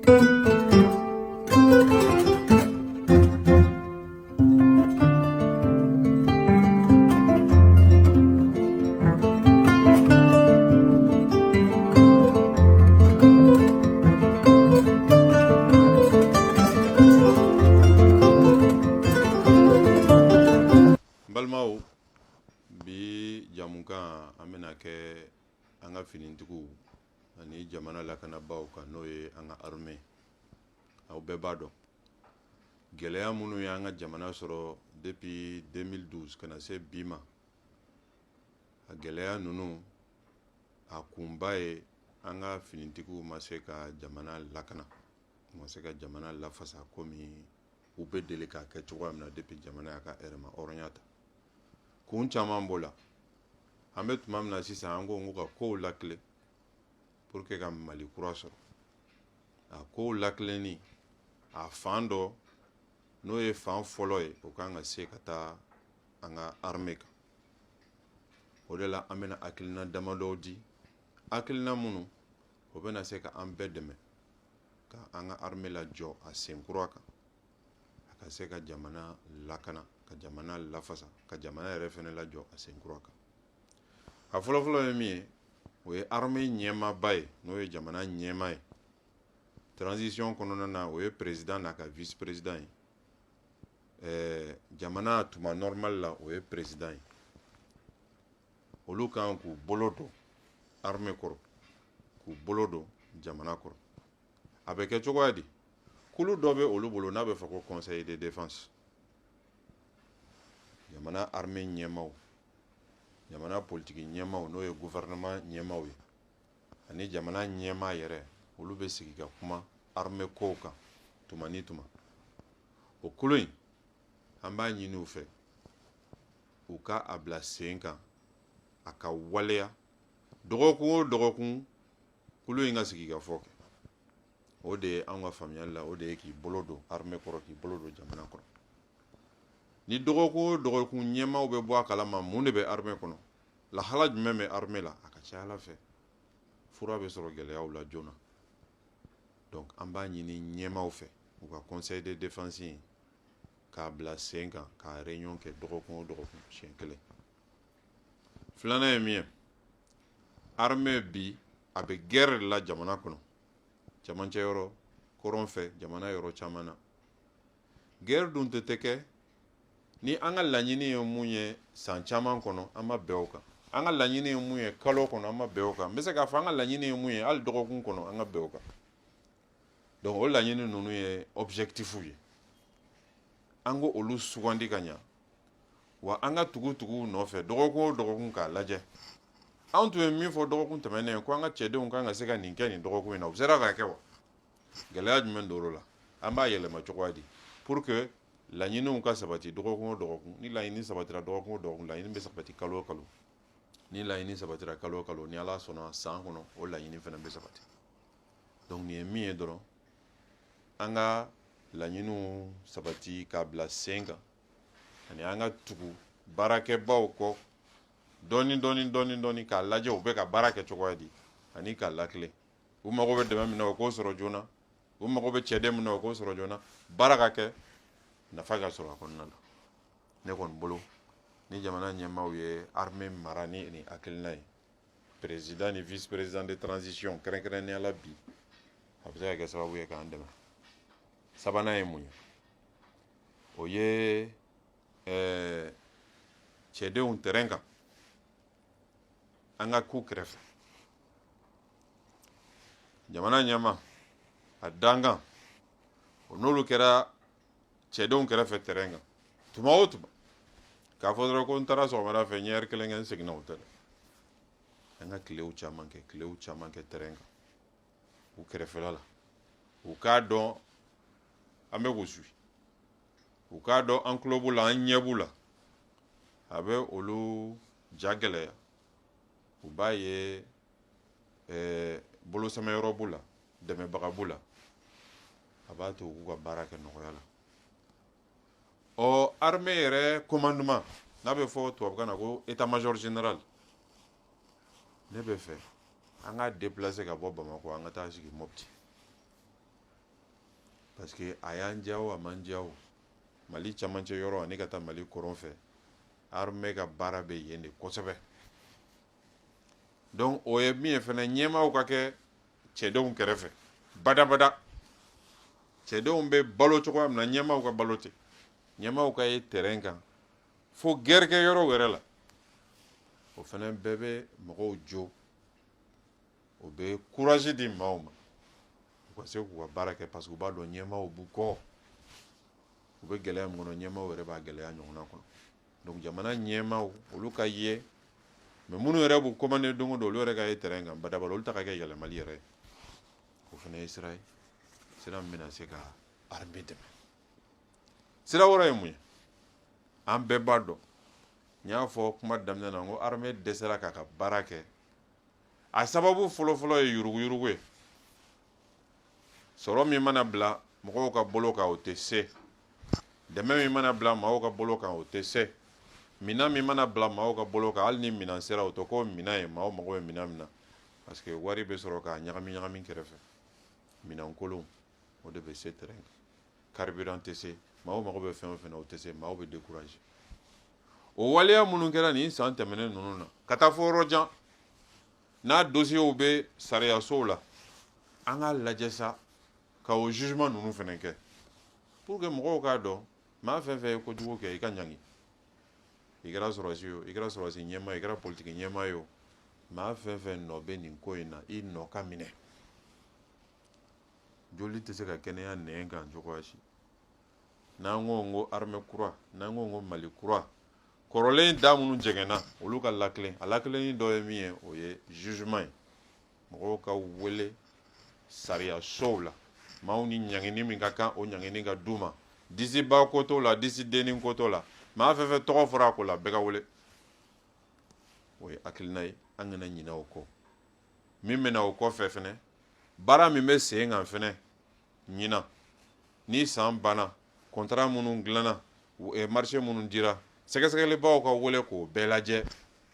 Balmao bi jamukan an bɛna kɛ an ka finitigiw ani jamana lakanabaw kan n'o ye an ka armée aw bɛɛ b'a dɔn gɛlɛya minnu y'an ka jamana sɔrɔ depuis 2012 kana se bi ma a gɛlɛya ninnu a kunba ye an ka finitigiw ma se ka jamana lakana ma se ka jamana lafasa komi u bɛ deli k'a kɛ cogoya min na depuis jamana y'a ka hɛrɛ ma hɔrɔnya ta kun caman b'o la an bɛ tuma min na sisan an ko ka kow lakile pour que ka Mali kura sɔrɔ a kow lakilenni a fan dɔ n'o ye fan fɔlɔ ye o kan ka se ka taa an ka armée kan o de la an bɛna hakilina damadɔw di hakilina minnu o bɛna se ka an bɛɛ dɛmɛ ka an ka armée lajɔ a sen kura kan a ka se ka jamana lakana ka jamana lafasa ka jamana yɛrɛ fɛnɛ lajɔ a sen kura kan a fɔlɔfɔlɔ ye min ye o ye armée ɲɛmaaba ye n'o ye jamana ɲɛma ye transition kɔnɔna na o ye président n'a ka vice président ye jamana tuma normal la o ye président ye olu kan k'u bolo don armée kɔrɔ k'u bolo don jamana kɔrɔ a bɛ kɛ cogoya di kulu dɔ bɛ olu bolo n'a bɛ fɔ ko conseil de défense jamana armée ɲɛmaw jamana politiki ɲɛmaw n'o ye gouvernement ɲɛmaw ye ani jamana ɲɛma yɛrɛ olu bɛ sigi ka kuma armée kow kan tuma ni tuma o kulu in an b'a ɲini u fɛ u ka a bila sen kan a ka waleya dɔgɔkun o dɔgɔkun kulu in ka sigi ka fɔ kɛ o de ye an ka faamuyali la o de ye k'i bolo don armée kɔrɔ k'i bolo don jamana kɔrɔ ni dɔgɔkun o dɔgɔkun ɲɛmaw bɛ bɔ a kalama mun de bɛ armée kɔnɔ lahala jumɛn bɛ armée la a ka ca Ala fɛ fura bɛ sɔrɔ gɛlɛyaw la joona donc an b'a ɲini ɲɛmaw fɛ u ka conseil de défense in k'a bila sen kan k'a réunion kɛ dɔgɔkun o dɔgɔkun siɲɛ kelen filanan ye min ye armée bi a bɛ guerre de la jamana kɔnɔ cɛmancɛ yɔrɔ kɔrɔn fɛ jamana yɔrɔ caman na guerre dun tɛ kɛ ni an ka laɲini ye mun ye san caman kɔnɔ an ma bɛn o kan an ka laɲini ye mun ye kalo kɔnɔ an ma bɛn o kan n bɛ se k'a fɔ an ka laɲini ye mun ye hali dɔgɔkun kɔnɔ an ka bɛn o kan donc o laɲini ninnu ye objectif ye an ko olu sugandi ka ɲa wa an ka tugu nɔfɛ dɔgɔkun o dɔgɔkun k'a lajɛ anw tun ye min fɔ dɔgɔkun tɛmɛnen ko an ka cɛdenw kan ka se ka nin kɛ nin dɔgɔkun in na u sera k'a kɛ wa gɛlɛya jumɛn d'o la an b'a yɛlɛma cogoya di pour que laɲiniw ka sabati dɔgɔkun o dɔgɔkun ni laɲini sabatira dɔgɔkun o dɔgɔkun laɲini bɛ sabati kalo o kalo ni laɲini sabatira kalo o kalo ni Ala sɔnna san kɔnɔ o laɲini fana bɛ sabati donc nin ye min ye dɔrɔn an ka laɲiniw sabati k'a bila sen kan ani an ka tugu baarakɛbaw kɔ dɔɔni k'a lajɛ u bɛ ka baara kɛ cogoya di ani k'a lakile u mago bɛ dɛmɛ min na o k'o sɔrɔ joona u mago bɛ cɛden min na o k'o sɔrɔ joona baara ka kɛ nafa ka sɔrɔ a kɔnɔna na ne kɔni bolo ni jamana ɲɛmaaw ye armée mara ni nin hakilina ye président ni vice président de transition kɛrɛnkɛrɛnnenya la bi a bɛ se ka kɛ sababu ye k'an dɛmɛ sabanan ye mun ye o ye cɛdenw terrain kan an ka ku kɛrɛfɛ jamana ɲɛma a dankan o n'olu kɛra cɛdenw kɛrɛfɛ terrain kan tuma o tuma k'a fɔ dɔrɔn ko n taara sɔgɔmada fɛ n ye heure kelen kɛ n seginna o tɛ dɛ an ka tilew caman kɛ terrain kan u kɛrɛfɛla la u k'a dɔn an bɛ k'u suit u k'a dɔn an tulo b'u la an ɲɛ b'u la a bɛ olu ja gɛlɛya u b'a ye bolosɛmɛyɔrɔ b'u la dɛmɛbaga b'u la a b'a to u k'u ka baara kɛ nɔgɔya la armée yɛrɛ commandement n'a bɛ fɔ tubabukan na ko état major général ne bɛ fɛ an ka déplacer ka bɔ Bamakɔ an ka taa sigi Mopti parce que a y'an diya o a man diya o Mali camancɛ yɔrɔ ani ka taa Mali kɔrɔn fɛ armée ka baara bɛ yen de kosɛbɛ. Donc o ye min ye fɛnɛ ɲɛmaaw ka kɛ cɛdenw kɛrɛfɛ badabada. Cɛdenw bɛ balo cogoya min na ɲɛmaaw ka balo ten. Ɲɛmaaw ka ye terrain kan fo guerre kɛ yɔrɔ wɛrɛ la. O fɛnɛ bɛɛ bɛ mɔgɔw jo. O bɛ courage di maaw ma. U ka se k'u ka baara kɛ parce que u b'a dɔn ɲɛmaaw b'u kɔ. U bɛ gɛlɛya min kɔnɔ ɲɛmaaw yɛrɛ b'a gɛlɛya ɲɔgɔnna kɔnɔ. Donc jamana ɲɛmaaw olu ka ye mais minnu yɛrɛ b'u commandé don o don olu yɛrɛ ka ye terrain kan badabada olu ta ka kɛ yɛlɛmali yɛrɛ ye. O fɛnɛ ye sira ye. Sira min bɛna se ka armée dɛmɛ. Sira wɛrɛ ye mun ye? An bɛɛ b'a dɔn. N y'a fɔ kuma daminɛ na n ko armée dɛsɛra k'a ka baara kɛ. A sababu fɔlɔfɔlɔ ye yuruguyurugu ye. Sɔrɔ min mana bila mɔgɔw ka bolo kan o tɛ se. Dɛmɛ min mana bila maaw ka bolo kan o tɛ se. Minan min mana bila maaw ka bolo kan hali ni minan sera o tɛ ko minan ye maaw mago bɛ minan min na. Parce que wari bɛ sɔrɔ k'a ɲagami ɲagami kɛrɛfɛ. Minan kolon o de bɛ se terrain kan. Carburant tɛ se maaw mago bɛ fɛn o fɛn na o tɛ se maaw bɛ décourager. O waleya minnu kɛra nin san tɛmɛnen ninnu na ka taa fɔ yɔrɔ jan n'a dossiers bɛ sariyasow la an k'a lajɛ sa ka o jugement ninnu fɛnɛ kɛ pour que mɔgɔw k'a dɔn maa fɛn fɛn ye kojugu kɛ i ka ɲangi. I kɛra sɔrɔsi ye o i kɛra sɔrɔsi ɲɛmaa ye i kɛra politique ɲɛmaa ye o maa fɛn fɛn nɔ bɛ nin ko in na i nɔ ka minɛ. Joli tɛ se ka kɛnɛya nɛn kan cogoya si. N'an ko n ko armée kura n'an ko n ko Mali kura kɔrɔlen da minnu jɛngɛnna olu ka lakile a lakilenni dɔ ye min ye o ye jugement ye. Mɔgɔw ka wele sariyasow la maaw ni ɲangini min ka kan o ɲangini ka d'u ma. Disi ba ko t'o la disi denni ko t'o la maa fɛn fɛn tɔgɔ fɔra a ko la bɛɛ ka wele. O ye hakilina ye an kana ɲinɛ o kɔ. Min bɛna o kɔfɛ fɛnɛ baara min bɛ sen kan fɛnɛ ɲina ni san banna contrat minnu dilanna marché minnu dira sɛgɛsɛgɛlibaw ka wele k'o bɛɛ lajɛ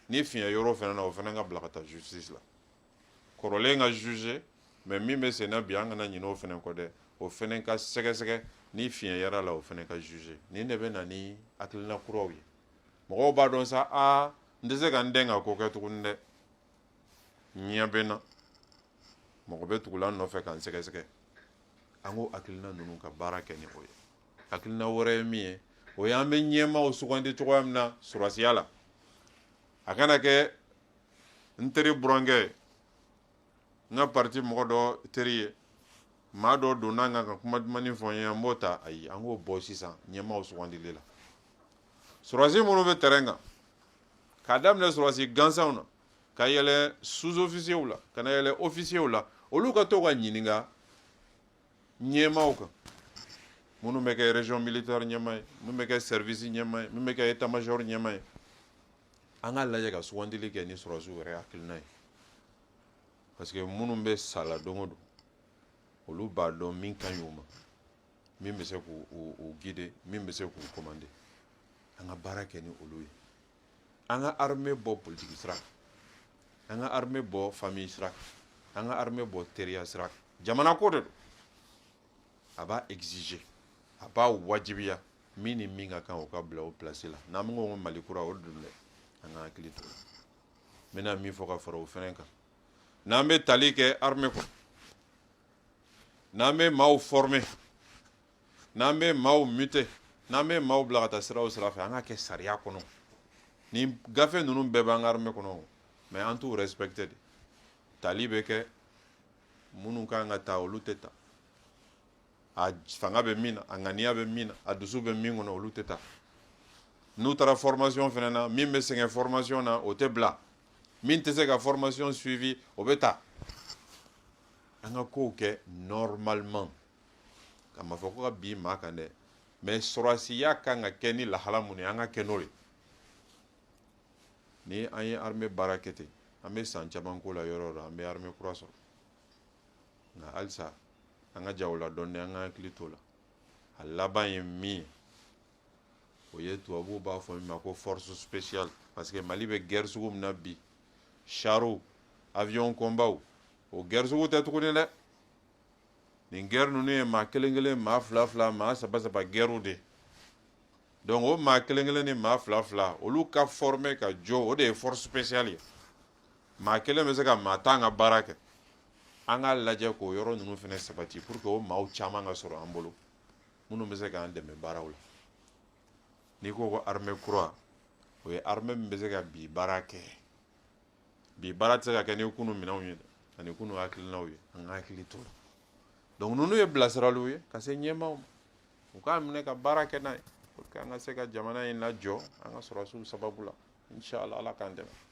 ni fiɲɛ yɔrɔ fɛnɛ na o fɛnɛ ka bila ka taa justice la. Kɔrɔlen ka juger mais min bɛ sen na bi an kana ɲinɛ o fɛnɛ kɔ dɛ o fɛnɛ ka sɛgɛsɛgɛ ni fiɲɛ yɛrɛ la o fɛnɛ ka juger. Nin de bɛ na ni hakilina kuraw ye. Mɔgɔw b'a dɔn sa n tɛ se ka n den ka ko kɛ tuguni dɛ. Ɲɛ bɛ n na. Mɔgɔ bɛ tugula n nɔfɛ k'an sɛgɛsɛgɛ. An ko hakilina ninnu ka baara kɛ ni o ye. Hakilina wɛrɛ ye min ye o ye an bɛ ɲɛmaaw sugandi cogoya min na sɔrɔsiya la. A kana kɛ n teri burankɛ ye n ka parti mɔgɔ dɔ teri ye maa dɔ donna n kan ka kuma dumanni fɔ n ye an b'o ta ayi an k'o bɔ sisan ɲɛmaaw sugandili la. Sɔrɔsi minnu bɛ terrain kan k'a daminɛ sɔrɔsi gansanw na ka yɛlɛ sous-officiers la ka na yɛlɛ officiers la olu ka to ka ɲininka ɲɛmaaw kan. Minnu bɛ kɛ région militaire ɲɛmaa ye minnu bɛ kɛ service ɲɛmaa ye minnu bɛ kɛ état major ɲɛmaa ye an k'a lajɛ ka sugandili kɛ ni sɔrɔsiw yɛrɛ hakilina ye. Parce que minnu bɛ sa la don o don olu b'a dɔn min ka ɲi u ma min bɛ se k'u guider min bɛ se k'u commander. An ka baara kɛ ni olu ye. An ka armée bɔ politique sira kan an ka armée bɔ famille sira kan an ka armée bɔ teriya sira kan. Jamana ko de don a b'a exiger a b'a wajibiya min ni min ka kan o ka bila o place la n'an bɛ ko Mali kura o de don dɛ an ka hakili to. N bɛna min fɔ ka fara o fɛnɛ kan n'an bɛ tali kɛ armée kɔnɔ n'an bɛ maaw former n'an bɛ maaw muter n'an bɛ maaw bila ka taa sira o sira fɛ an ka kɛ sariya kɔnɔ. Ni gafe ninnu bɛɛ b'an ka armée kɔnɔ mais an t'u respecter de. Tali bɛ kɛ minnu kan ka taa olu tɛ taa. A fanga bɛ min na a ŋaniya bɛ min na a dusu bɛ min kɔnɔ olu tɛ taa. N'u taara formation fɛnɛ na min bɛ sɛgɛn formation na o tɛ bila min tɛ se ka formation suivi o bɛ taa. An ka kow kɛ normalement ka ma fɔ ko ka bin maa kan dɛ mais sɔrɔsiya kan ka kɛ ni lahala mun ye an ka kɛ n'o ye. Ni an ye armée baara kɛ ten an bɛ san caman k'o la yɔrɔ o yɔrɔ an bɛ armée kura sɔrɔ nka halisa an ka ja o la dɔɔni an ka hakili to o la. A laban ye min ye o ye tubabuw b'a fɔ min ma ko force spéciale parce que Mali bɛ guerre sugu min na bi chars avion combat o guerre sugu tɛ tuguni dɛ nin guerre nunu ye maa kelen kelen maa fila fila maa saba saba guerre de donc o maa kelen kelen ni maa fila fila olu ka former ka jɔ o de ye force spéciale ye maa kelen bɛ se ka maa tan ka baara kɛ an ka lajɛ k'o yɔrɔ ninnu fɛnɛ sabati pour que o maaw caman ka sɔrɔ an bolo minnu bɛ se k'an dɛmɛ baaraw la n'i ko ko armée kura o ye armée min bɛ se ka bi baara kɛ bi baara tɛ se ka kɛ ni kunu minɛnw ye ani kunu hakilinaw ye an ka hakili to la donc ninnu ye bilasiraliw ye ka se ɲɛmaaw ma u k'a minɛ ka baara kɛ n'a ye pour que an ka se ka jamana in lajɔ an ka sɔrɔsiw sababu la inchallah ala k'an dɛmɛ